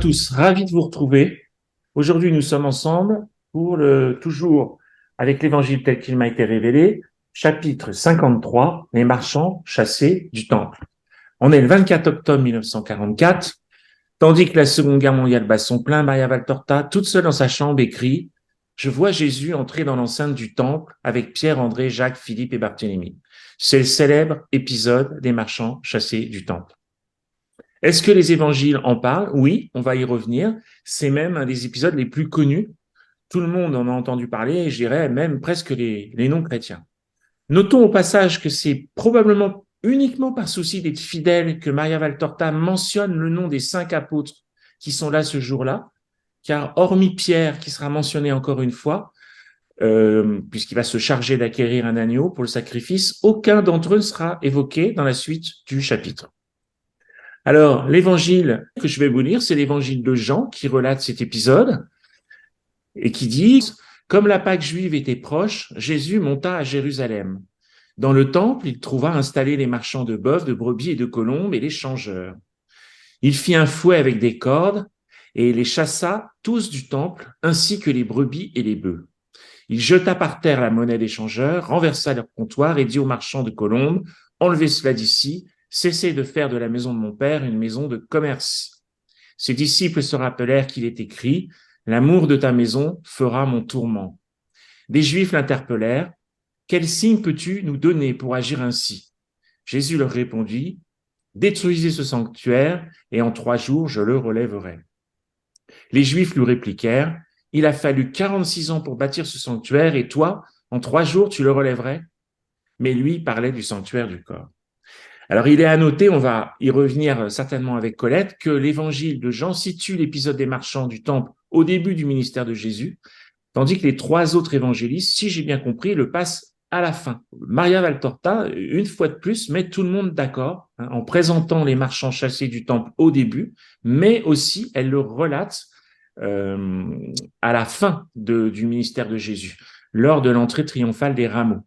tous, ravi de vous retrouver. Aujourd'hui, nous sommes ensemble pour toujours avec l'évangile tel qu'il m'a été révélé, chapitre 53, les marchands chassés du temple. On est le 24 octobre 1944, tandis que la Seconde Guerre mondiale bat son plein, Maria Valtorta, toute seule dans sa chambre, écrit « Je vois Jésus entrer dans l'enceinte du temple avec Pierre, André, Jacques, Philippe et Barthélemy. » C'est le célèbre épisode des marchands chassés du temple. Est-ce que les évangiles en parlent? Oui, on va y revenir. C'est même un des épisodes les plus connus. Tout le monde en a entendu parler, et je dirais même presque les non-chrétiens. Notons au passage que c'est probablement uniquement par souci d'être fidèle que Maria Valtorta mentionne le nom des 5 apôtres qui sont là ce jour-là, car hormis Pierre, qui sera mentionné encore une fois, puisqu'il va se charger d'acquérir un agneau pour le sacrifice, aucun d'entre eux ne sera évoqué dans la suite du chapitre. Alors, l'évangile que je vais vous lire, c'est l'évangile de Jean qui relate cet épisode et qui dit « Comme la Pâque juive était proche, Jésus monta à Jérusalem. Dans le temple, il trouva installés les marchands de bœufs, de brebis et de colombes et les changeurs. Il fit un fouet avec des cordes et les chassa tous du temple, ainsi que les brebis et les bœufs. Il jeta par terre la monnaie des changeurs, renversa leur comptoir et dit aux marchands de colombes « Enlevez cela d'ici ». Cessez de faire de la maison de mon père une maison de commerce. Ses disciples se rappelèrent qu'il est écrit « L'amour de ta maison fera mon tourment ». Des Juifs l'interpellèrent « Quel signe peux-tu nous donner pour agir ainsi ?» Jésus leur répondit « Détruisez ce sanctuaire et en 3 jours je le relèverai. » Les Juifs lui répliquèrent « Il a fallu 46 ans pour bâtir ce sanctuaire et toi, en 3 jours tu le relèverais ?» Mais lui parlait du sanctuaire du corps. Alors, il est à noter, on va y revenir certainement avec Colette, que l'évangile de Jean situe l'épisode des marchands du temple au début du ministère de Jésus, tandis que les 3 autres évangélistes, si j'ai bien compris, le passent à la fin. Maria Valtorta, une fois de plus, met tout le monde d'accord en présentant les marchands chassés du temple au début, mais aussi elle le relate à la fin du ministère de Jésus, lors de l'entrée triomphale des rameaux.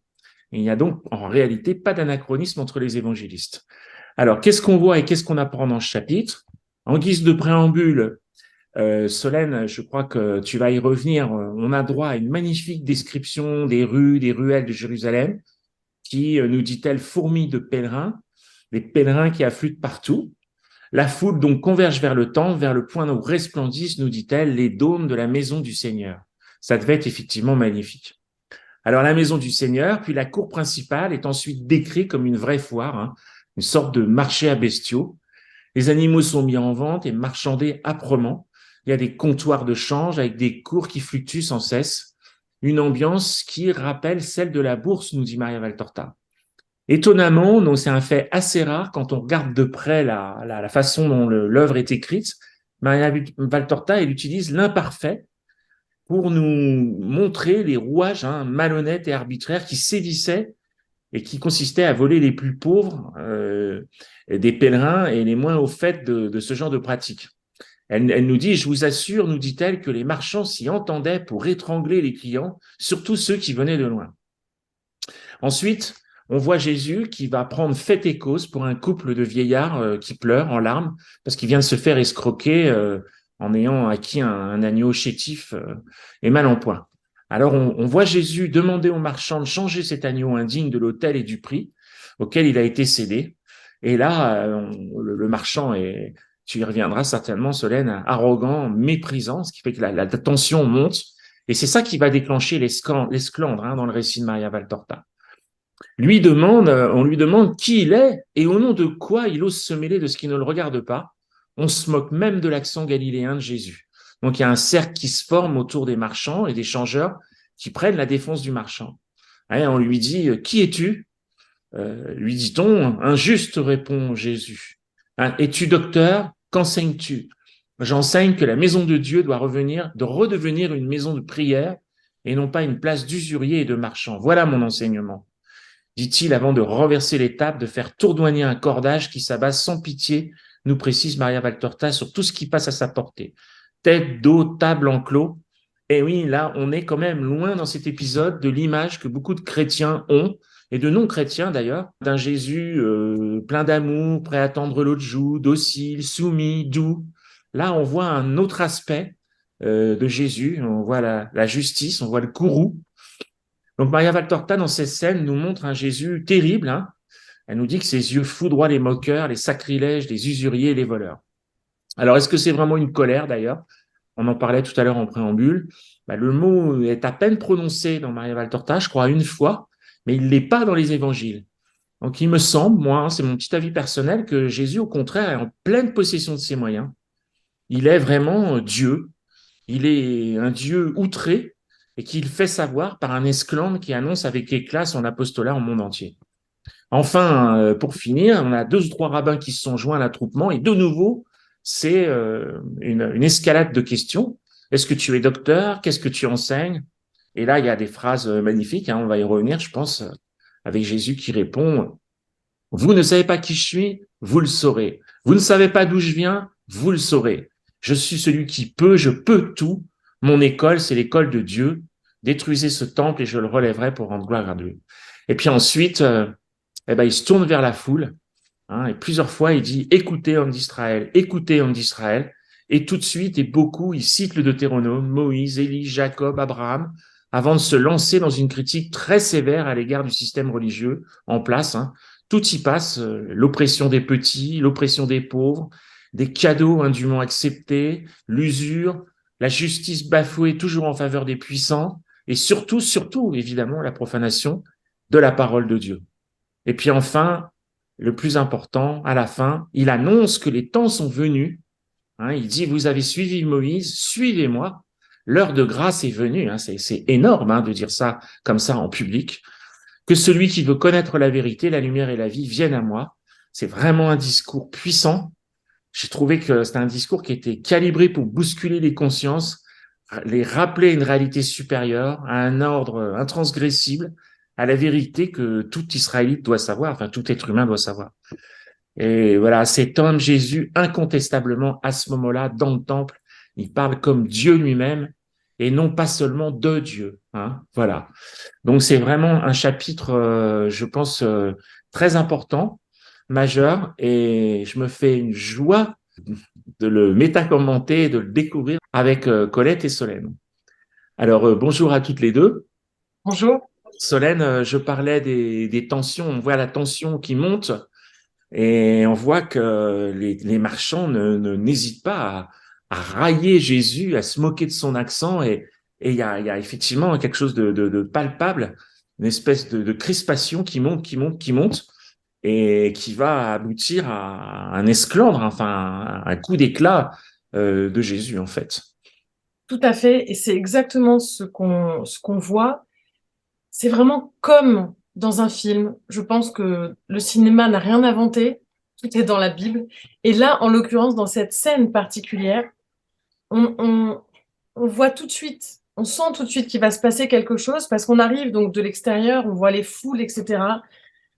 Il n'y a donc en réalité pas d'anachronisme entre les évangélistes. Alors, qu'est-ce qu'on voit et qu'est-ce qu'on apprend dans ce chapitre? En guise de préambule, Solène, je crois que tu vas y revenir, on a droit à une magnifique description des rues, des ruelles de Jérusalem, qui, nous dit-elle, fourmille de pèlerins, des pèlerins qui affluent partout. La foule donc converge vers le temple, vers le point où resplendissent, nous dit-elle, les dômes de la maison du Seigneur. Ça devait être effectivement magnifique. Alors, la maison du Seigneur, puis la cour principale est ensuite décrite comme une vraie foire, une sorte de marché à bestiaux. Les animaux sont mis en vente et marchandés âprement. Il y a des comptoirs de change avec des cours qui fluctuent sans cesse. Une ambiance qui rappelle celle de la bourse, nous dit Maria Valtorta. Étonnamment, donc c'est un fait assez rare quand on regarde de près la façon dont l'œuvre est écrite. Maria Valtorta, elle utilise l'imparfait pour nous montrer les rouages malhonnêtes et arbitraires qui sévissaient et qui consistaient à voler les plus pauvres des pèlerins et les moins au fait de ce genre de pratique. Elle nous dit, je vous assure, nous dit-elle, que les marchands s'y entendaient pour étrangler les clients, surtout ceux qui venaient de loin. Ensuite, on voit Jésus qui va prendre fait et cause pour un couple de vieillards qui pleurent en larmes parce qu'il vient de se faire escroquer en ayant acquis un agneau chétif et mal en point. Alors, on voit Jésus demander aux marchands de changer cet agneau indigne de l'autel et du prix auquel il a été cédé. Et là, le marchand est, tu y reviendras certainement, Solène, arrogant, méprisant, ce qui fait que la tension monte. Et c'est ça qui va déclencher l'esclandre dans le récit de Maria Valtorta. On lui demande qui il est et au nom de quoi il ose se mêler de ce qui ne le regarde pas. On se moque même de l'accent galiléen de Jésus. Donc, il y a un cercle qui se forme autour des marchands et des changeurs qui prennent la défense du marchand. Et on lui dit « Qui es-tu » Lui dit-on « Un juste » répond Jésus. « Es-tu docteur? Qu'enseignes-tu » J'enseigne que la maison de Dieu doit redevenir une maison de prière et non pas une place d'usurier et de marchand. Voilà mon enseignement, dit-il avant de renverser les tables, de faire tournoyer un cordage qui s'abat sans pitié, nous précise Maria Valtorta, sur tout ce qui passe à sa portée. Tête, dos, table, enclos. Et oui, là, on est quand même loin dans cet épisode de l'image que beaucoup de chrétiens ont, et de non-chrétiens d'ailleurs, d'un Jésus plein d'amour, prêt à tendre l'autre joue, docile, soumis, doux. là, on voit un autre aspect de Jésus. On voit la justice, on voit le courroux. Donc, Maria Valtorta, dans ces scènes, nous montre un Jésus terrible. Hein. Elle nous dit que ses yeux foudroient les moqueurs, les sacrilèges, les usuriers et les voleurs. Alors, est-ce que c'est vraiment une colère, d'ailleurs? On en parlait tout à l'heure en préambule. Le mot est à peine prononcé dans Maria Valtorta, je crois, une fois, mais il n'est pas dans les évangiles. Donc, il me semble, moi, hein, c'est mon petit avis personnel, que Jésus, au contraire, est en pleine possession de ses moyens. Il est vraiment Dieu. Il est un Dieu outré et qu'il fait savoir par un esclandre qui annonce avec éclat son apostolat au monde entier. Enfin, pour finir, on a 2 ou 3 rabbins qui se sont joints à l'attroupement et de nouveau, c'est une escalade de questions. Est-ce que tu es docteur? Qu'est-ce que tu enseignes? Et là, il y a des phrases magnifiques, hein, on va y revenir, je pense, avec Jésus qui répond, vous ne savez pas qui je suis, vous le saurez. Vous ne savez pas d'où je viens, vous le saurez. Je suis celui qui peut, je peux tout. Mon école, c'est l'école de Dieu. Détruisez ce temple et je le relèverai pour rendre gloire à Dieu. Et puis ensuite, il se tourne vers la foule, hein, et plusieurs fois, il dit, écoutez, homme d'Israël, écoutez, homme d'Israël. Et tout de suite, et beaucoup, il cite le Deutéronome, Moïse, Élie, Jacob, Abraham, avant de se lancer dans une critique très sévère à l'égard du système religieux en place. Hein. Tout y passe, l'oppression des petits, l'oppression des pauvres, des cadeaux indûment acceptés, l'usure, la justice bafouée toujours en faveur des puissants, et surtout, surtout, évidemment, la profanation de la parole de Dieu. Et puis enfin, le plus important, à la fin, il annonce que les temps sont venus. Hein, il dit, vous avez suivi Moïse, suivez-moi. L'heure de grâce est venue. Hein, c'est énorme hein, de dire ça comme ça en public. Que celui qui veut connaître la vérité, la lumière et la vie vienne à moi. C'est vraiment un discours puissant. J'ai trouvé que c'était un discours qui était calibré pour bousculer les consciences, les rappeler à une réalité supérieure, à un ordre intransgressible, à la vérité que tout Israélite doit savoir, enfin tout être humain doit savoir. Et voilà, cet homme Jésus, incontestablement, à ce moment-là, dans le temple, il parle comme Dieu lui-même et non pas seulement de Dieu. Hein, voilà. Donc c'est vraiment un chapitre, je pense, très important, majeur, et je me fais une joie de le métacommenter et de le découvrir avec Colette et Solène. Alors, bonjour à toutes les deux. Bonjour. Solène, je parlais des tensions, on voit la tension qui monte et on voit que les marchands n'hésitent pas à railler Jésus, à se moquer de son accent et il y a effectivement quelque chose de palpable, une espèce de crispation qui monte, qui monte, qui monte et qui va aboutir à un esclandre, enfin un coup d'éclat de Jésus en fait. Tout à fait, et c'est exactement ce qu'on voit. C'est vraiment comme dans un film. Je pense que le cinéma n'a rien inventé, tout est dans la Bible. Et là, en l'occurrence, dans cette scène particulière, on, on, on voit tout de suite, on sent tout de suite qu'il va se passer quelque chose parce qu'on arrive donc de l'extérieur, on voit les foules, etc.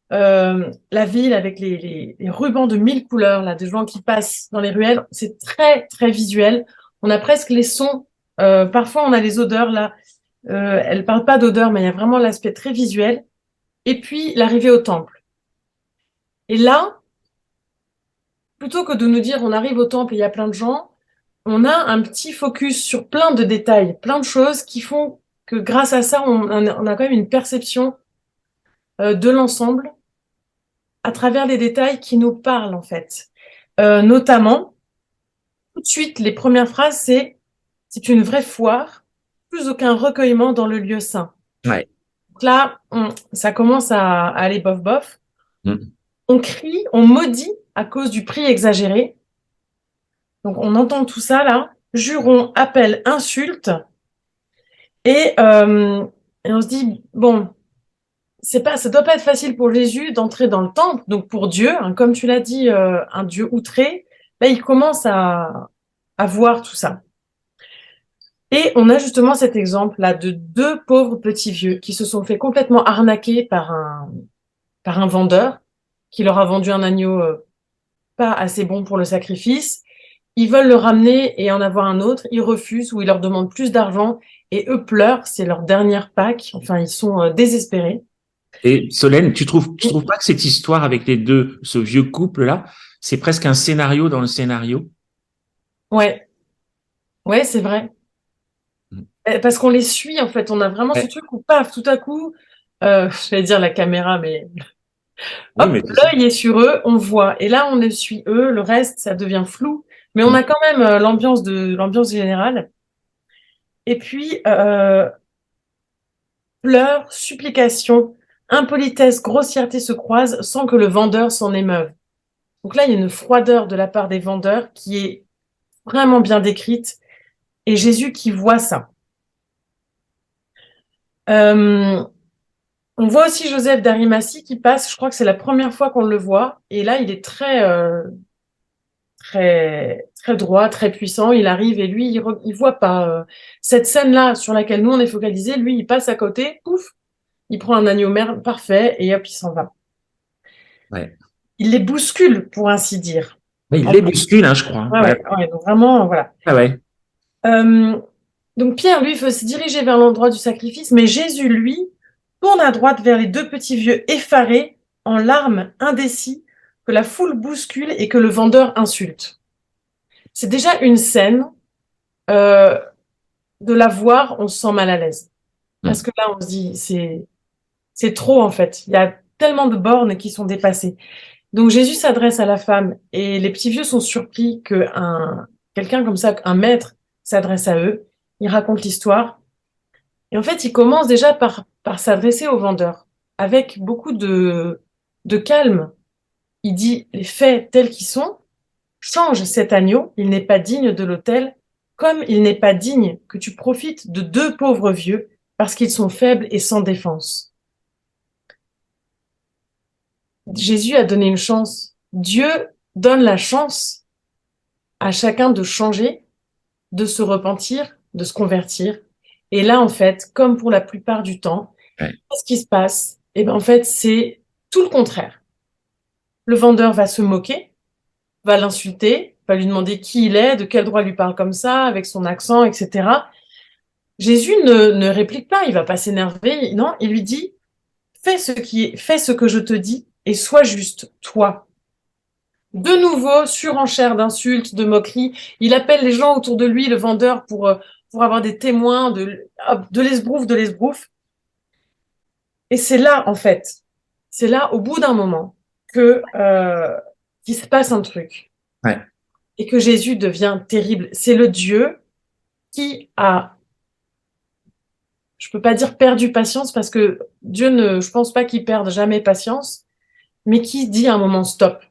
La ville avec les rubans de 1000 couleurs, là, des gens qui passent dans les ruelles, c'est très, très visuel. On a presque les sons. Parfois, on a les odeurs, là. Elle parle pas d'odeur, mais il y a vraiment l'aspect très visuel. Et puis, l'arrivée au temple. Et là, plutôt que de nous dire on arrive au temple et il y a plein de gens, on a un petit focus sur plein de détails, plein de choses qui font que grâce à ça, on a quand même une perception de l'ensemble à travers les détails qui nous parlent, en fait. Notamment, tout de suite, les premières phrases, c'est une vraie foire, plus aucun recueillement dans le lieu saint. Ouais. Donc là, ça commence à aller bof-bof. Mm. On crie, on maudit à cause du prix exagéré. Donc on entend tout ça là. Jurons, appel, insulte. Et on se dit, bon, ça doit pas être facile pour Jésus d'entrer dans le temple. Donc pour Dieu, hein, comme tu l'as dit, un Dieu outré, là il commence à voir tout ça. Et on a justement cet exemple là de 2 pauvres petits vieux qui se sont fait complètement arnaquer par un vendeur qui leur a vendu un agneau pas assez bon pour le sacrifice. Ils veulent le ramener et en avoir un autre. Ils refusent ou ils leur demandent plus d'argent et eux pleurent. C'est leur dernière Pâques. Enfin, ils sont désespérés. Et Solène, tu trouves pas que cette histoire avec les deux, ce vieux couple-là, c'est presque un scénario dans le scénario? Ouais, ouais, c'est vrai. Mm. Parce qu'on les suit, en fait. On a vraiment ce Ouais. truc où, paf, tout à coup, j'allais dire la caméra, mais Oui, hop, mais c'est ça. l'œil est sur eux, on voit. Et là, on les suit eux, le reste, ça devient flou. Mais on Mm. a quand même l'ambiance générale. Et puis, pleurs, supplications, impolitesse, grossièreté se croisent sans que le vendeur s'en émeuve. Donc là, il y a une froideur de la part des vendeurs qui est vraiment bien décrite. Et Jésus qui voit ça. Euh, on voit aussi Joseph d'Arimathie qui passe, je crois que c'est la première fois qu'on le voit. Et là, il est très droit, très puissant. Il arrive et lui, il voit pas cette scène-là sur laquelle nous, on est focalisé. Lui, il passe à côté, pouf, il prend un agneau parfait et hop, il s'en va. Ouais. Il les bouscule, pour ainsi dire. Mais il En les plus. bouscule, hein, je crois. Ouais, Ouais. ouais, ouais, donc vraiment, voilà. Ah ouais. Euh, donc Pierre, lui, veut se diriger vers l'endroit du sacrifice, mais Jésus, lui, tourne à droite vers les deux petits vieux effarés, en larmes, indécis, que la foule bouscule et que le vendeur insulte. C'est déjà une scène, euh, de la voir, on se sent mal à l'aise. Parce Mm. que là, on se dit, c'est trop en fait. Il y a tellement de bornes qui sont dépassées. Donc Jésus s'adresse à la femme et les petits vieux sont surpris que quelqu'un comme ça, un maître, s'adresse à eux. Il raconte l'histoire. Et en fait, il commence déjà par s'adresser aux vendeurs avec beaucoup de calme. Il dit, les faits tels qu'ils sont, change cet agneau, il n'est pas digne de l'autel, comme il n'est pas digne que tu profites de deux pauvres vieux parce qu'ils sont faibles et sans défense. Jésus a donné une chance. Dieu donne la chance à chacun de changer, de se repentir, de se convertir. Et là, en fait, comme pour la plupart du temps, Ouais. qu'est-ce qui se passe? Eh ben, en fait, c'est tout le contraire. Le vendeur va se moquer, va l'insulter, va lui demander qui il est, de quel droit il lui parle comme ça, avec son accent, etc. Jésus ne réplique pas, il va pas s'énerver, non, il lui dit, fais ce que je te dis et sois juste, toi. De nouveau, surenchère d'insultes, de moqueries. Il appelle les gens autour de lui, le vendeur, pour avoir des témoins de l'esbrouf, de l'esbrouf. Et c'est là, en fait, c'est là, au bout d'un moment, qu'il se passe un truc Ouais. et que Jésus devient terrible. C'est le Dieu qui a, je peux pas dire perdu patience parce que Dieu ne, je pense pas qu'il perde jamais patience, mais qui dit à un moment stop.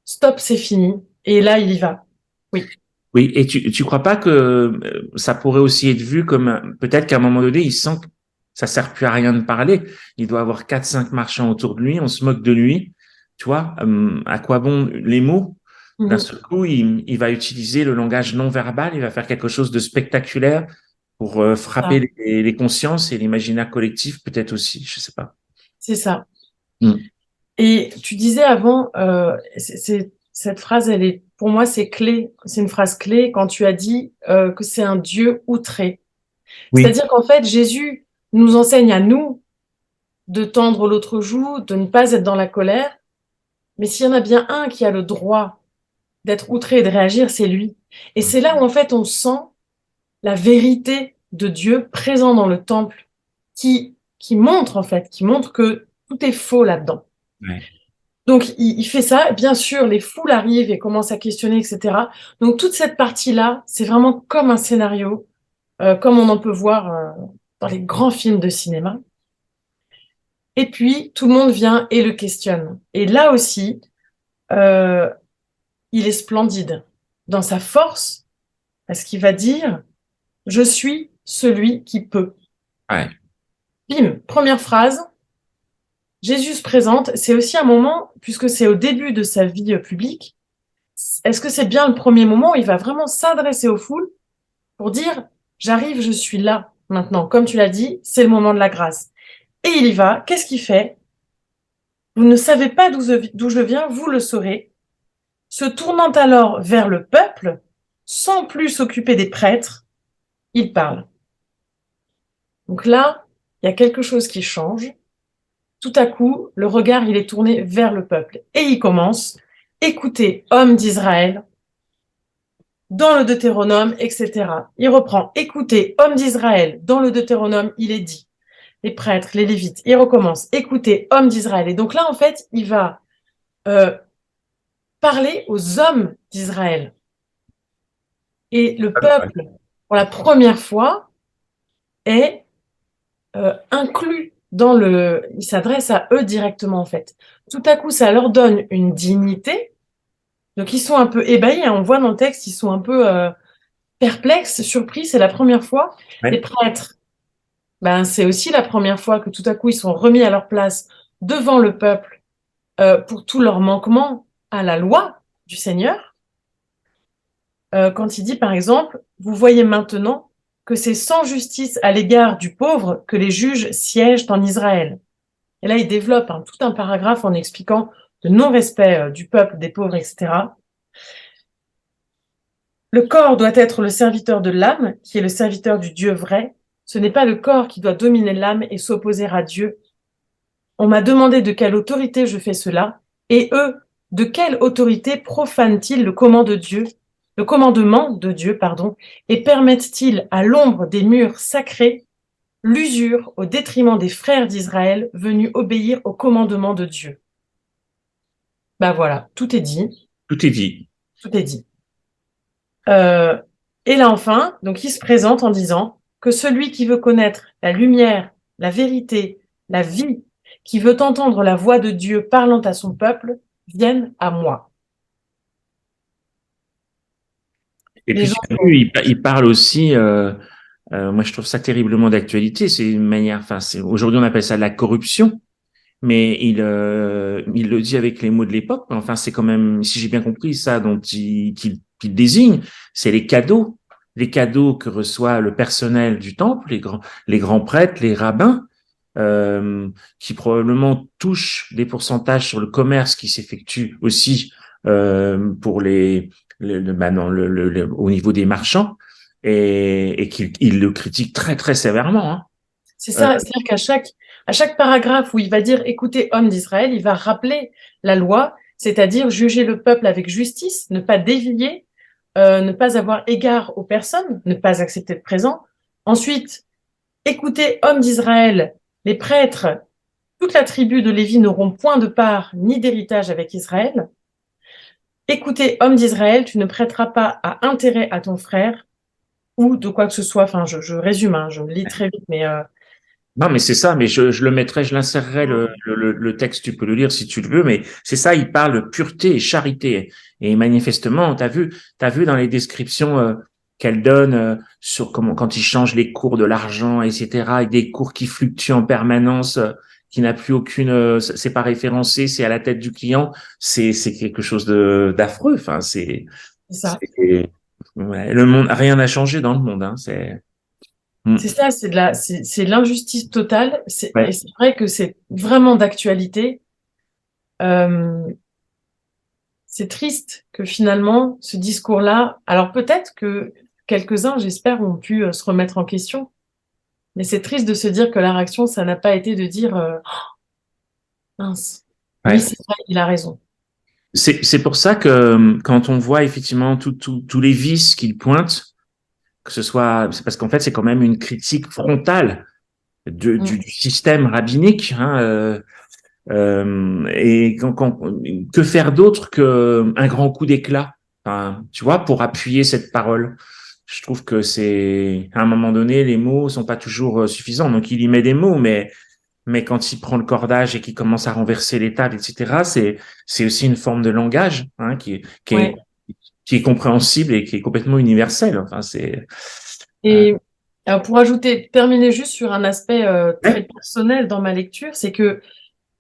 Stop, c'est fini. Et là, il y va. Oui, Oui, et tu crois pas que ça pourrait aussi être vu comme peut-être qu'à un moment donné, il sent que ça sert plus à rien de parler. Il doit avoir quatre, cinq marchands autour de lui, on se moque de lui. Tu vois, à quoi bon les mots? D'un mhm, seul coup, il va utiliser le langage non verbal, il va faire quelque chose de spectaculaire pour ça, frapper les consciences et l'imaginaire collectif, peut-être aussi, je sais pas. c'est ça. Mm. Et tu disais avant, cette phrase, elle est, pour moi, c'est clé. C'est une phrase clé quand tu as dit que c'est un Dieu outré. Oui, C'est-à-dire qu'en fait, Jésus nous enseigne à nous de tendre l'autre joue, de ne pas être dans la colère. Mais s'il y en a bien un qui a le droit d'être outré et de réagir, c'est lui. Et c'est là où, en fait, on sent la vérité de Dieu présent dans le temple qui montre, en fait, qui montre que tout est faux là-dedans. ouais, Donc, il fait ça. Bien sûr, les foules arrivent et commencent à questionner, etc. Donc, toute cette partie-là, c'est vraiment comme un scénario, comme on en peut voir dans les grands films de cinéma. Et puis, tout le monde vient et le questionne. Et là aussi, euh, il est splendide dans sa force, parce qu'il va dire, je suis celui qui peut. ouais, Bim, première phrase, Jésus se présente. C'est aussi un moment, puisque c'est au début de sa vie publique, est-ce que c'est bien le premier moment où il va vraiment s'adresser aux foules pour dire, j'arrive, je suis là maintenant. Comme tu l'as dit, c'est le moment de la grâce. Et il y va. Qu'est-ce qu'il fait? Vous ne savez pas d'où je viens, vous le saurez. Se tournant alors vers le peuple, sans plus s'occuper des prêtres, il parle. Donc là, il y a quelque chose qui change. Tout à coup, le regard, il est tourné vers le peuple. Et il commence, écoutez, hommes d'Israël, dans le Deutéronome, etc. Il reprend, écoutez, hommes d'Israël, dans le Deutéronome, il est dit, les prêtres, les lévites, il recommence, écoutez, hommes d'Israël. Et donc là, en fait, il va parler aux hommes d'Israël. Et le peuple, pour la première fois, est inclus dans il s'adresse à eux directement, en fait. Tout à coup, ça leur donne une dignité. Donc, ils sont un peu ébahis, hein. On voit dans le texte, ils sont un peu perplexes, surpris. C'est la première fois. Ouais. Les prêtres, ben, c'est aussi la première fois que tout à coup, ils sont remis à leur place devant le peuple pour tous leurs manquements à la loi du Seigneur. Quand il dit, par exemple, vous voyez maintenant que c'est sans justice à l'égard du pauvre que les juges siègent en Israël. Et là, il développe tout un paragraphe en expliquant le non-respect du peuple, des pauvres, etc. Le corps doit être le serviteur de l'âme, qui est le serviteur du Dieu vrai. Ce n'est pas le corps qui doit dominer l'âme et s'opposer à Dieu. On m'a demandé de quelle autorité je fais cela, et eux, de quelle autorité profanent-ils le commandement de Dieu, et permettent-ils à l'ombre des murs sacrés l'usure au détriment des frères d'Israël venus obéir au commandement de Dieu. Ben voilà, tout est dit. Tout est dit. Tout est dit. Et là enfin, donc il se présente en disant que celui qui veut connaître la lumière, la vérité, la vie, qui veut entendre la voix de Dieu parlant à son peuple, vienne à moi. Et Les puis, gens tu as vu, il parle aussi, moi je trouve ça terriblement d'actualité, c'est une manière, enfin, aujourd'hui on appelle ça la corruption, mais il le dit avec les mots de l'époque, enfin c'est quand même, si j'ai bien compris, ça dont qu'il désigne, c'est les cadeaux que reçoit le personnel du temple, les grands prêtres, les rabbins, qui probablement touchent des pourcentages sur le commerce qui s'effectue aussi pour bah non, au niveau des marchands, et qu'il il le critique très très sévèrement. Hein. C'est ça, c'est-à-dire à chaque paragraphe où il va dire écoutez, hommes d'Israël, il va rappeler la loi, c'est-à-dire juger le peuple avec justice, ne pas dévier, ne pas avoir égard aux personnes, ne pas accepter de présent. Ensuite, écoutez, hommes d'Israël, les prêtres, toute la tribu de Lévi n'auront point de part ni d'héritage avec Israël. Écoutez, hommes d'Israël, tu ne prêteras pas à intérêt à ton frère ou de quoi que ce soit. Enfin, je résume, hein, je lis très vite, mais Non, mais c'est ça, mais je le mettrai, je l'insérerai le texte, tu peux le lire si tu le veux, mais c'est ça, il parle de pureté et charité. Et manifestement, t'as vu dans les descriptions qu'elle donne sur comment quand il change les cours de l'argent, etc., et des cours qui fluctuent en permanence, qui n'a plus aucune, c'est pas référencé, c'est à la tête du client, c'est quelque chose de d'affreux. Enfin, c'est ça. ouais, le monde, rien n'a changé dans le monde, hein, c'est. C'est ça, c'est l'injustice totale. Et Ouais. c'est vrai que c'est vraiment d'actualité. Euh, c'est triste que finalement, ce discours-là, alors peut-être que quelques-uns, j'espère, ont pu se remettre en question, mais c'est triste de se dire que la réaction, ça n'a pas été de dire mince, oui, Ouais. c'est vrai, il a raison. C'est pour ça que quand on voit effectivement tous les vices qu'il pointe, que ce soit, c'est parce qu'en fait c'est quand même une critique frontale Mm. du système rabbinique. Hein, et que faire d'autre que un grand coup d'éclat, enfin, tu vois, pour appuyer cette parole. Je trouve que c'est à un moment donné les mots sont pas toujours suffisants. Donc il y met des mots, mais quand il prend le cordage et qu'il commence à renverser les tables, etc., c'est aussi une forme de langage hein, Ouais. qui est compréhensible et qui est complètement universel. Enfin, c'est Et alors pour ajouter, terminer juste sur un aspect très ouais, personnel dans ma lecture, c'est que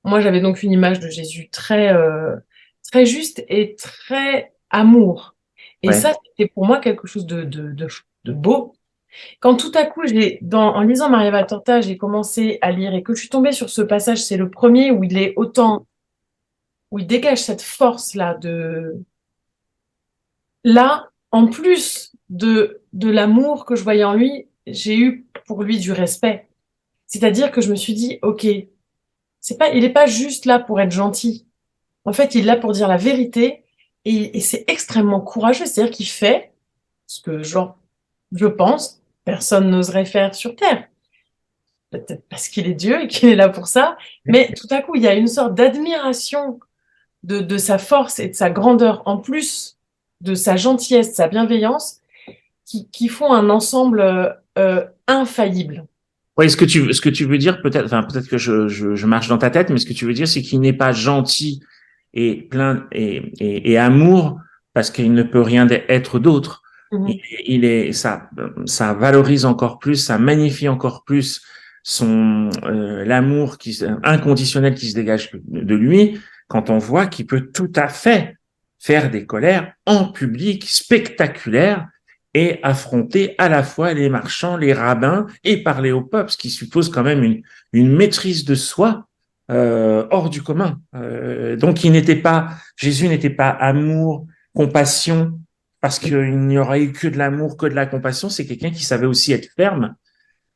moi j'avais donc une image de Jésus très juste et très amour. Et ouais, ça, c'était pour moi quelque chose de beau. Quand tout à coup, en lisant Maria Valtorta, j'ai commencé à lire et que je suis tombée sur ce passage, c'est le premier où il est autant, où il dégage cette force-là là, en plus de l'amour que je voyais en lui, j'ai eu pour lui du respect. C'est-à-dire que je me suis dit, OK, il est pas juste là pour être gentil. En fait, il est là pour dire la vérité et c'est extrêmement courageux. C'est-à-dire qu'il fait. ce que je pense, personne n'oserait faire sur Terre. Peut-être parce qu'il est Dieu et qu'il est là pour ça. Mais tout à coup, il y a une sorte d'admiration de sa force et de sa grandeur, en plus de sa gentillesse, de sa bienveillance, qui font un ensemble infaillible. Oui, ce que tu veux dire, peut-être, enfin, peut-être que je marche dans ta tête, mais ce que tu veux dire, c'est qu'il n'est pas gentil et plein et amour parce qu'il ne peut rien être d'autre. Il, Mhm. il est, ça valorise encore plus, ça magnifie encore plus son l'amour inconditionnel qui se dégage de lui quand on voit qu'il peut tout à fait faire des colères en public spectaculaires et affronter à la fois les marchands, les rabbins et parler au peuple, ce qui suppose quand même une maîtrise de soi hors du commun. Donc Jésus n'était pas amour, compassion, parce qu'il n'y aurait eu que de l'amour, que de la compassion. C'est quelqu'un qui savait aussi être ferme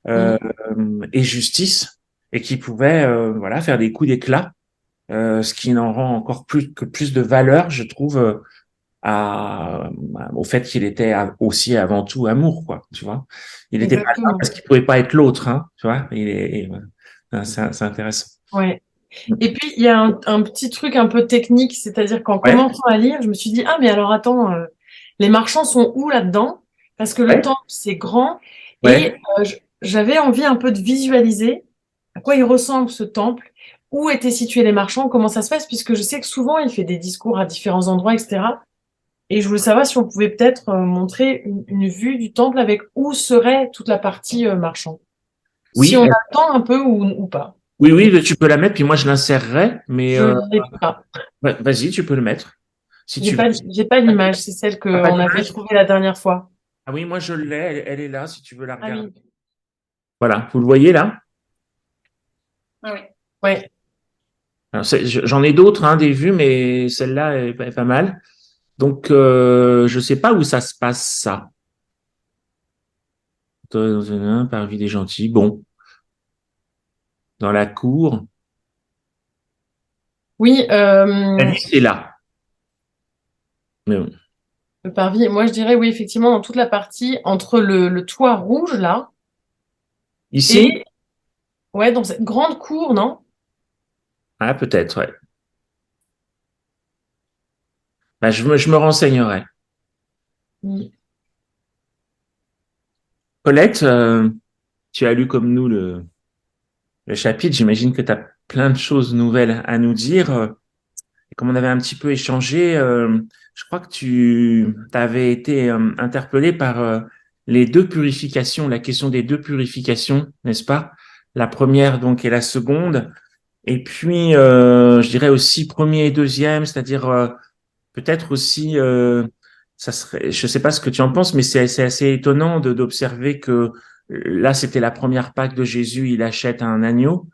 euh, Mhm. et justice et qui pouvait voilà faire des coups d'éclat, ce qui en rend encore plus de valeur, je trouve, au fait qu'il était aussi avant tout amour, quoi, tu vois. Il n'était pas là Exactement. parce qu'il pouvait pas être l'autre, hein, tu vois. C'est intéressant. Ouais. Et puis, il y a un petit truc un peu technique, c'est-à-dire qu'en Ouais, commençant à lire, je me suis dit, ah, mais alors attends, les marchands sont où là-dedans? Parce que le ouais, temple, c'est grand, et ouais. j'avais envie un peu de visualiser à quoi il ressemble ce temple, où étaient situés les marchands, comment ça se passe, puisque je sais que souvent, il fait des discours à différents endroits, etc. Et je voulais savoir si on pouvait peut-être montrer une vue du temple avec où serait toute la partie marchand. Si Oui, on a le temps un peu ou pas. oui, oui, tu peux la mettre, puis moi je l'insérerai, mais Je l'ai pas. vas-y, tu peux le mettre si tu veux. J'ai pas l'image, c'est celle T'as pas qu'on avait d'image? trouvée la dernière fois. Ah oui, moi je l'ai, elle est là si tu veux la Ah regarder. oui. Voilà, vous le voyez là? Ah oui. Ouais. Alors, j'en ai d'autres, hein, des vues, mais celle-là est pas mal. Donc, je sais pas où ça se passe, ça. Dans un parvis des gentils. Bon, dans la cour. Oui, La liste est là. Mais bon. le parvis. Moi, je dirais oui, effectivement, dans toute la partie entre le toit rouge là Ici? et ouais, dans cette grande cour, non? Ah, peut-être, ouais. Bah, je me renseignerai. Oui. Colette, tu as lu comme nous le chapitre. J'imagine que tu as plein de choses nouvelles à nous dire. Et comme on avait un petit peu échangé, je crois que tu avais été interpellé par les deux purifications, la question des deux purifications, n'est-ce pas? La première, donc, et la seconde. Et puis, je dirais aussi premier et deuxième, c'est-à-dire peut-être aussi, ça serait, je sais pas ce que tu en penses, mais c'est assez étonnant d'observer que là, c'était la première Pâque de Jésus, il achète un agneau.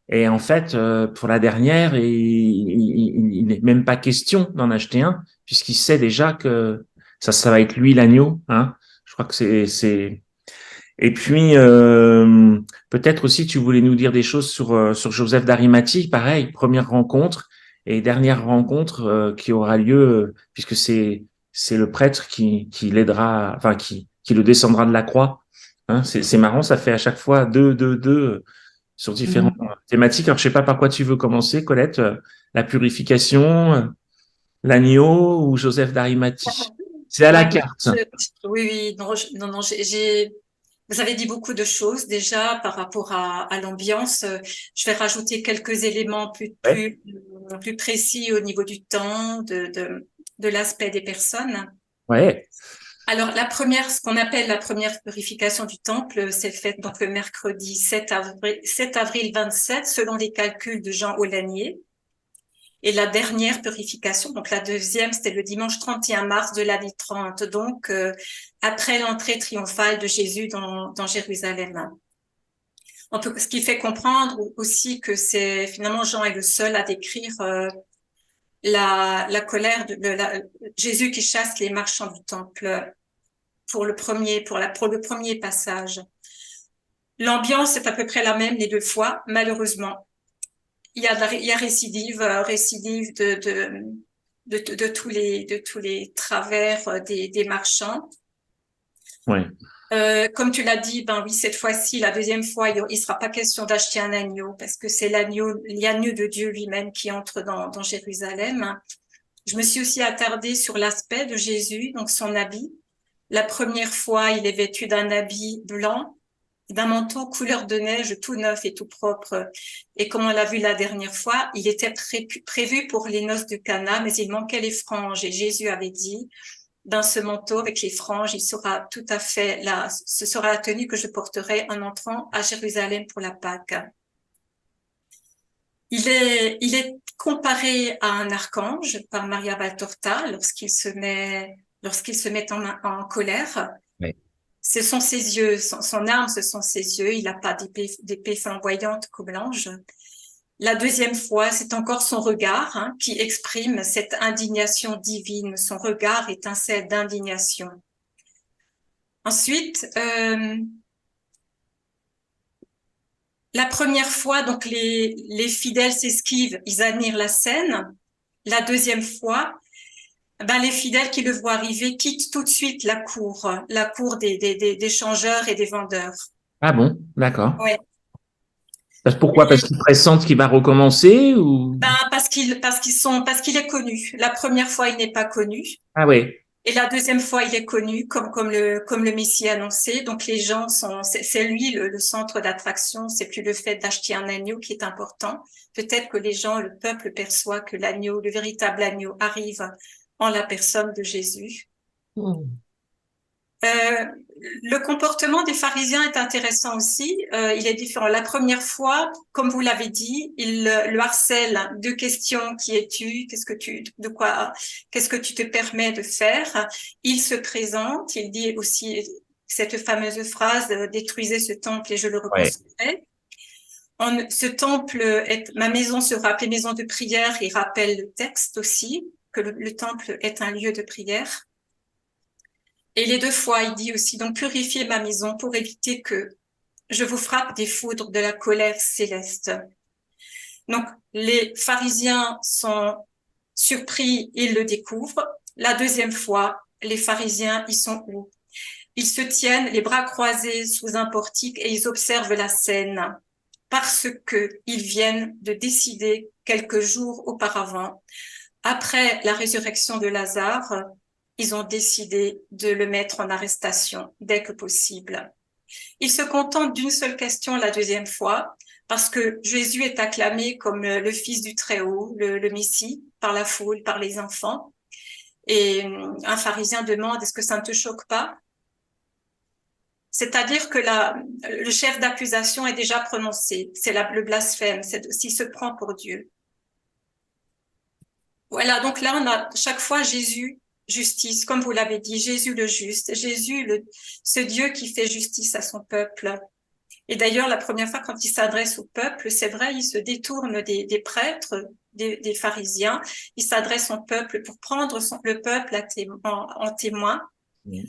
Et en fait, pour la dernière, il n'est même pas question d'en acheter un, puisqu'il sait déjà que ça va être lui l'agneau. Hein. Je crois que c'est. Et puis, peut-être aussi, tu voulais nous dire des choses sur Joseph d'Arimathie. Pareil, première rencontre et dernière rencontre qui aura lieu, puisque c'est le prêtre qui l'aidera, enfin qui le descendra de la croix. Hein. C'est marrant, ça fait à chaque fois deux sur différentes Mhm. thématiques. Alors, je sais pas par quoi tu veux commencer, Colette. La purification, l'agneau ou Joseph d'Arimathie. C'est à la Ouais, carte. oui, oui, non, non, non, vous avez dit beaucoup de choses déjà par rapport à l'ambiance. Je vais rajouter quelques éléments Ouais. plus précis au niveau du temps, de l'aspect des personnes. Ouais. Alors, la première, ce qu'on appelle la première purification du temple, c'est fait donc le mercredi 7 avril 27, selon les calculs de Jean Aulagnier. Et la dernière purification, donc la deuxième, c'était le dimanche 31 mars de l'année 30, donc après l'entrée triomphale de Jésus dans Jérusalem. Ce qui fait comprendre aussi que c'est finalement Jean est le seul à décrire la colère de Jésus qui chasse les marchands du temple pour le premier passage. L'ambiance est à peu près la même les deux fois, malheureusement. Il y a récidive de tous les travers des marchands. Ouais. Comme tu l'as dit, ben oui, cette fois-ci, la deuxième fois, il sera pas question d'acheter un agneau parce que c'est l'agneau de Dieu lui-même qui entre dans Jérusalem. Je me suis aussi attardée sur l'aspect de Jésus, donc son habit. La première fois, il est vêtu d'un habit blanc, d'un manteau couleur de neige tout neuf et tout propre. Et comme on l'a vu la dernière fois, il était prévu pour les noces de Cana, mais il manquait les franges. Et Jésus avait dit, dans ce manteau avec les franges, il sera tout à fait là. Ce sera la tenue que je porterai en entrant à Jérusalem pour la Pâque. Il est comparé à un archange par Maria Valtorta lorsqu'il se met en colère. Ouais. Ce sont ses yeux, son arme, ce sont ses yeux. Il n'a pas d'épée flamboyante comme l'ange. La deuxième fois, c'est encore son regard qui exprime cette indignation divine. Son regard étincelle d'indignation. Ensuite, la première fois, donc les fidèles s'esquivent, ils admirent la scène. La deuxième fois, ben les fidèles qui le voient arriver quittent tout de suite la cour des changeurs et des vendeurs. Ah bon, d'accord. Ouais. Pourquoi? Parce qu'ils pressentent qu'il va recommencer ou? Ben parce qu'il est connu. La première fois, il n'est pas connu. Ah oui. Et la deuxième fois, il est connu comme le Messie annoncé. Donc les gens c'est lui le centre d'attraction. C'est plus le fait d'acheter un agneau qui est important. Peut-être que le peuple perçoit que l'agneau, le véritable agneau, arrive en la personne de Jésus. Le comportement des pharisiens est intéressant aussi. Il est différent. La première fois, comme vous l'avez dit, il le harcèle de questions. Qui es-tu? Qu'est-ce que tu te permets de faire? Il se présente. Il dit aussi cette fameuse phrase détruisez ce temple et je le reconstruirai. Ce temple ma maison sera appelée maison de prière. Il rappelle le texte aussi que le temple est un lieu de prière. Et les deux fois, il dit aussi, donc purifiez ma maison pour éviter que je vous frappe des foudres de la colère céleste. Donc, les pharisiens sont surpris, ils le découvrent. La deuxième fois, les pharisiens, ils sont où? Ils se tiennent les bras croisés sous un portique et ils observent la scène parce que ils viennent de décider quelques jours auparavant, après la résurrection de Lazare, ils ont décidé de le mettre en arrestation dès que possible. Ils se contentent d'une seule question la deuxième fois, parce que Jésus est acclamé comme le Fils du Très-Haut, le Messie, par la foule, par les enfants. Et un pharisien demande, est-ce que ça ne te choque pas? C'est-à-dire que le chef d'accusation est déjà prononcé. C'est le blasphème, s'il se prend pour Dieu. Voilà, donc là, on a chaque fois Jésus, justice, comme vous l'avez dit, Jésus le juste, Jésus, ce Dieu qui fait justice à son peuple. Et d'ailleurs, la première fois, quand il s'adresse au peuple, c'est vrai, il se détourne des prêtres, des pharisiens, il s'adresse au peuple pour prendre le peuple en témoin.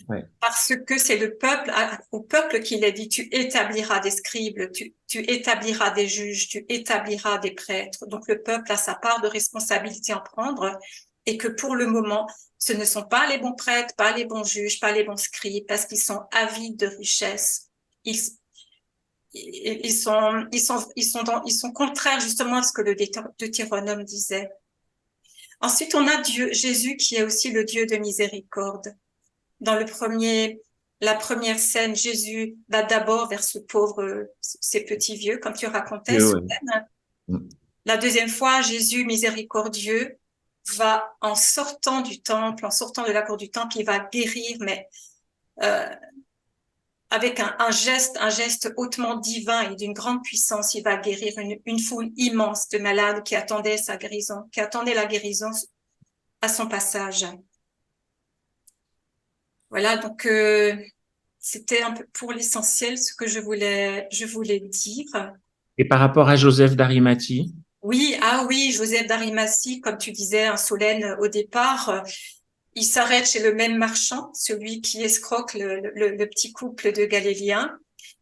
Ouais. Parce que c'est au peuple qu'il a dit, tu établiras des scribes, tu établiras des juges, tu établiras des prêtres. Donc le peuple a sa part de responsabilité à en prendre et que pour le moment, ce ne sont pas les bons prêtres, pas les bons juges, pas les bons scribes, parce qu'ils sont avides de richesse. Ils sont contraires justement à ce que le Deutéronome disait. Ensuite, on a Jésus qui est aussi le Dieu de miséricorde. Dans la première scène, Jésus va d'abord vers ces petits vieux, comme tu racontais. La deuxième fois, Jésus miséricordieux va en sortant du temple, en sortant de la cour du temple, il va guérir, mais avec un geste hautement divin et d'une grande puissance, il va guérir une foule immense de malades qui attendaient la guérison à son passage. Voilà, donc c'était un peu pour l'essentiel ce que je voulais dire. Et par rapport à Joseph d'Arimathie? Oui, Joseph d'Arimathie, comme tu disais, un Solène au départ, il s'arrête chez le même marchand, celui qui escroque le petit couple de Galiléens.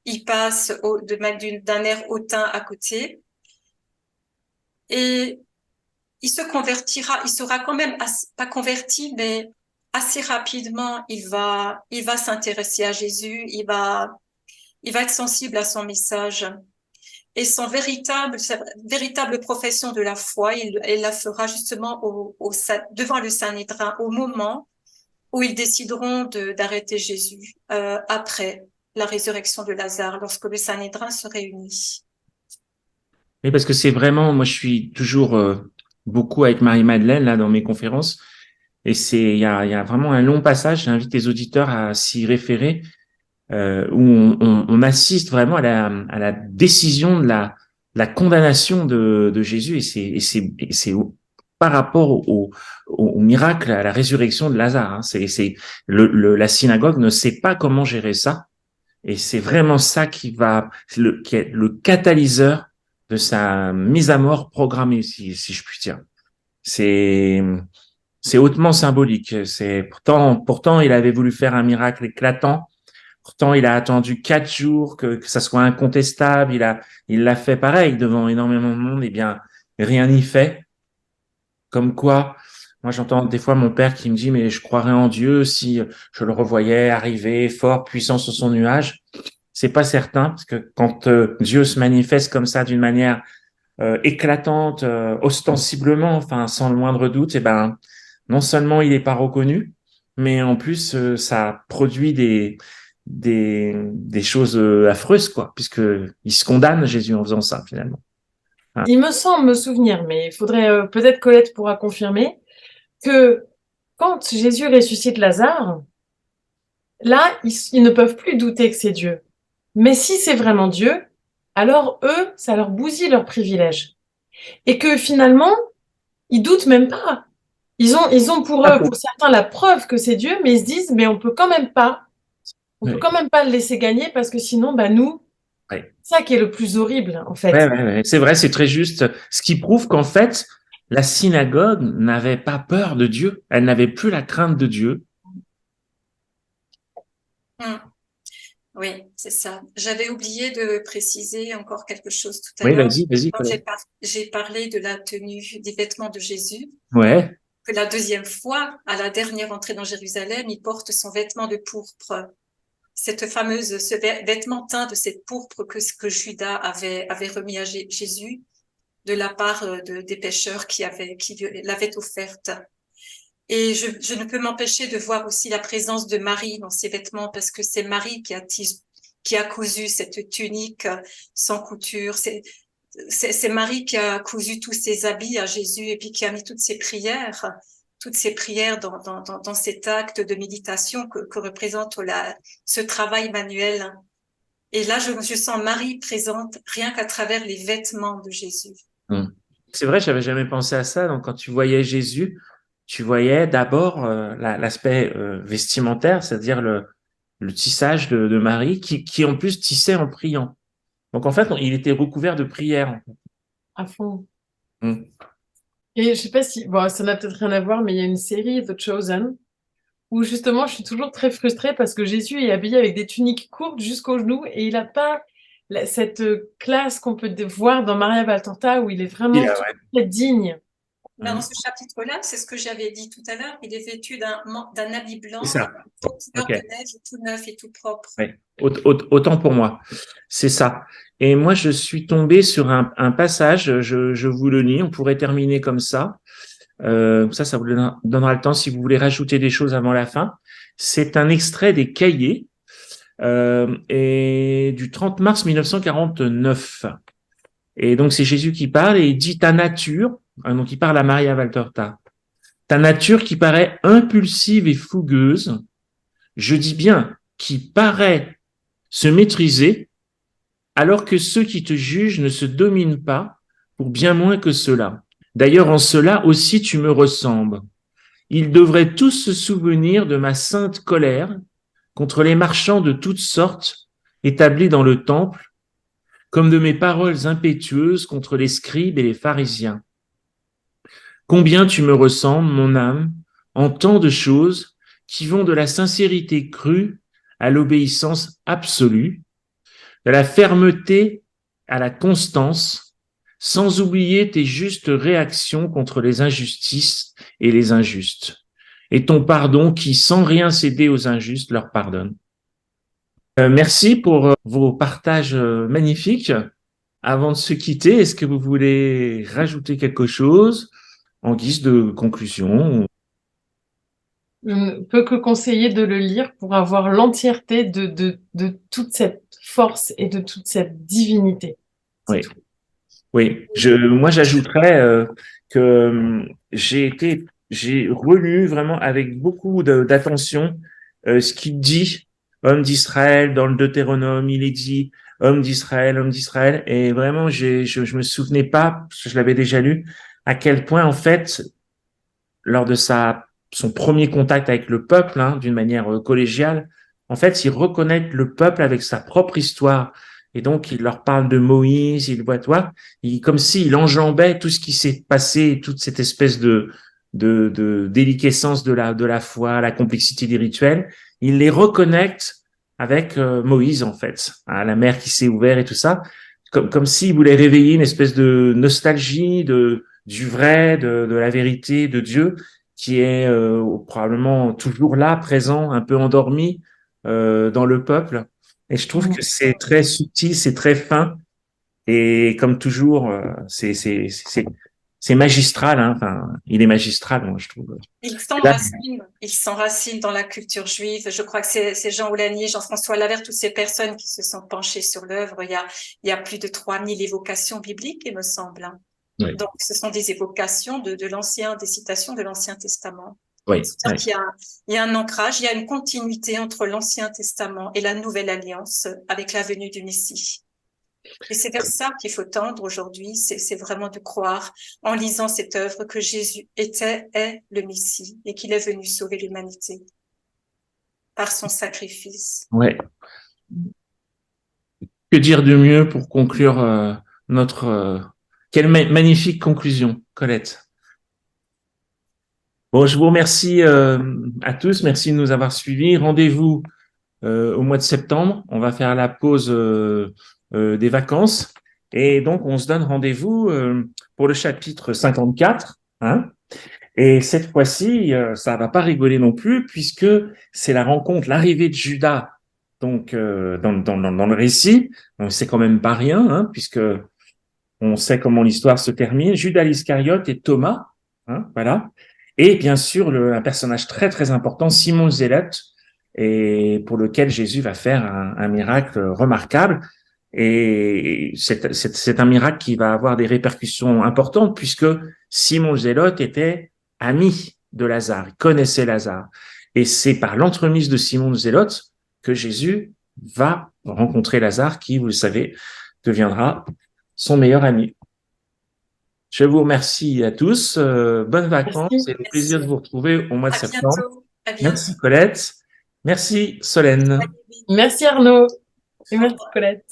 Il passe d'un air hautain à côté. Et il se convertira, il sera quand même pas converti, mais assez rapidement, il va s'intéresser à Jésus, il va être sensible à son message. Et sa véritable profession de la foi, il la fera justement devant le Sanhédrin, au moment où ils décideront d'arrêter Jésus, après la résurrection de Lazare, lorsque le Sanhédrin se réunit. Oui, parce que c'est vraiment, moi je suis toujours beaucoup avec Marie-Madeleine là dans mes conférences, et il y a vraiment un long passage, j'invite les auditeurs à s'y référer, où on assiste vraiment à la décision de la condamnation de Jésus, et c'est par rapport au miracle, à la résurrection de Lazare. Hein. La synagogue ne sait pas comment gérer ça, et c'est vraiment ça qui est le catalyseur de sa mise à mort programmée, si je puis dire. C'est c'est hautement symbolique. Pourtant, il avait voulu faire un miracle éclatant. Pourtant, il a attendu 4 jours que ça soit incontestable. Il l'a fait pareil devant énormément de monde. Eh bien, rien n'y fait. Comme quoi, moi, j'entends des fois mon père qui me dit, mais je croirais en Dieu si je le revoyais arriver fort, puissant sur son nuage. C'est pas certain, parce que quand Dieu se manifeste comme ça d'une manière éclatante, ostensiblement, enfin, sans le moindre doute, eh ben, non seulement il n'est pas reconnu, mais en plus, ça produit des choses affreuses, quoi, puisque il se condamne, Jésus, en faisant ça, finalement. Hein. Il me semble me souvenir, mais il faudrait peut-être Colette pourra confirmer, que quand Jésus ressuscite Lazare, là, ils ne peuvent plus douter que c'est Dieu. Mais si c'est vraiment Dieu, alors eux, ça leur bousille leur privilège. Et que finalement, ils doutent même pas. Ils ont pour eux, pour certains, la preuve que c'est Dieu, mais ils se disent, mais on peut quand même pas le laisser gagner parce que sinon, bah nous, Ouais. ça qui est le plus horrible, en fait. Ouais. C'est vrai, c'est très juste. Ce qui prouve qu'en fait, la synagogue n'avait pas peur de Dieu. Elle n'avait plus la crainte de Dieu. Oui, c'est ça. J'avais oublié de préciser encore quelque chose tout à Oui, l'heure. vas-y. Quand j'ai parlé de la tenue des vêtements de Jésus, Ouais. que la deuxième fois, à la dernière entrée dans Jérusalem, il porte son vêtement de pourpre. Ce vêtement teint de cette pourpre que Judas avait remis à Jésus de la part des pécheurs qui l'avaient offerte. Et je ne peux m'empêcher de voir aussi la présence de Marie dans ces vêtements, parce que c'est Marie qui a cousu cette tunique sans couture. C'est Marie qui a cousu tous ses habits à Jésus, et puis qui a mis toutes ses prières dans cet acte de méditation que représente ce travail manuel. Et là, je sens Marie présente rien qu'à travers les vêtements de Jésus. C'est vrai, j'avais jamais pensé à ça. Donc, quand tu voyais Jésus, tu voyais d'abord l'aspect vestimentaire, c'est-à-dire le tissage de Marie, qui en plus tissait en priant. Donc, en fait, il était recouvert de prières. À fond. Mm. Et je sais pas si, bon, ça n'a peut-être rien à voir, mais il y a une série, The Chosen, où justement, je suis toujours très frustrée parce que Jésus est habillé avec des tuniques courtes jusqu'aux genoux et il n'a pas cette classe qu'on peut voir dans Maria Valtorta où il est vraiment très digne. Dans ce chapitre-là, c'est ce que j'avais dit tout à l'heure, il est vêtu d'un habit blanc, C'est ça. couleur de neige, tout neuf et tout propre. Ouais. Autant pour moi. C'est ça. Et moi, je suis tombé sur un passage, je vous le lis, on pourrait terminer comme ça. Ça vous donnera le temps si vous voulez rajouter des choses avant la fin. C'est un extrait des Cahiers et du 30 mars 1949. Et donc, c'est Jésus qui parle et il dit ta nature, donc il parle à Maria Valtorta, ta nature qui paraît impulsive et fougueuse, je dis bien qui paraît se maîtriser, alors que ceux qui te jugent ne se dominent pas pour bien moins que cela. D'ailleurs, en cela aussi tu me ressembles. Ils devraient tous se souvenir de ma sainte colère contre les marchands de toutes sortes établis dans le temple, comme de mes paroles impétueuses contre les scribes et les pharisiens. Combien tu me ressembles, mon âme, en tant de choses qui vont de la sincérité crue à l'obéissance absolue, de la fermeté à la constance, sans oublier tes justes réactions contre les injustices et les injustes. et ton pardon qui, sans rien céder aux injustes, leur pardonne. Merci pour vos partages magnifiques. Avant de se quitter, est-ce que vous voulez rajouter quelque chose en guise de conclusion? Je ne peux que conseiller de le lire pour avoir l'entièreté de toute cette force et de toute cette divinité. Oui. Oui, moi j'ajouterais que j'ai relu vraiment avec beaucoup d'attention ce qu'il dit, homme d'Israël, dans le Deutéronome, il est dit homme d'Israël, et vraiment je me souvenais pas, parce que je l'avais déjà lu, à quel point en fait, lors de son premier contact avec le peuple, hein, d'une manière collégiale, en fait, il reconnaît le peuple avec sa propre histoire. Et donc, il leur parle de Moïse, il voit, toi, comme s'il enjambait tout ce qui s'est passé, toute cette espèce de déliquescence de la foi, la complexité des rituels. Il les reconnecte avec Moïse, en fait, à la mer qui s'est ouverte et tout ça, comme s'il voulait réveiller une espèce de nostalgie du vrai, de la vérité de Dieu, qui est probablement toujours là, présent, un peu endormi dans le peuple. Et je trouve que c'est très subtil, c'est très fin, et comme toujours, c'est magistral. Hein. Enfin, il est magistral, moi, je trouve. Il s'enracine dans la culture juive. Je crois que c'est Jean Oulanier, Jean-François Lavert, toutes ces personnes qui se sont penchées sur l'œuvre. Il y a plus de 3000 évocations bibliques, il me semble. Hein. Oui. Donc, ce sont des évocations des citations de l'Ancien Testament. Oui. Il y a un ancrage, il y a une continuité entre l'Ancien Testament et la Nouvelle Alliance avec la venue du Messie. Et c'est vers ça qu'il faut tendre aujourd'hui, c'est vraiment de croire, en lisant cette œuvre, que Jésus est le Messie et qu'il est venu sauver l'humanité par son sacrifice. Ouais. Que dire de mieux pour conclure quelle magnifique conclusion, Colette. Bon, je vous remercie à tous, merci de nous avoir suivis. Rendez-vous au mois de septembre, on va faire la pause des vacances, et donc on se donne rendez-vous pour le chapitre 54, hein. Et cette fois-ci, ça va pas rigoler non plus, puisque c'est la rencontre, l'arrivée de Judas, donc dans le récit. Donc c'est quand même pas rien, hein, puisque on sait comment l'histoire se termine. Judas l'Iscariote et Thomas, hein, voilà. Et bien sûr, un personnage très très important, Simon le Zélote, et pour lequel Jésus va faire un miracle remarquable. Et c'est un miracle qui va avoir des répercussions importantes, puisque Simon le Zélote était ami de Lazare, il connaissait Lazare. Et c'est par l'entremise de Simon le Zélote que Jésus va rencontrer Lazare, qui, vous le savez, deviendra son meilleur ami. Je vous remercie à tous. Bonnes vacances et le plaisir de vous retrouver au mois de septembre. À bientôt. Merci Colette. Merci Solène. Merci Arnaud. Et merci Colette.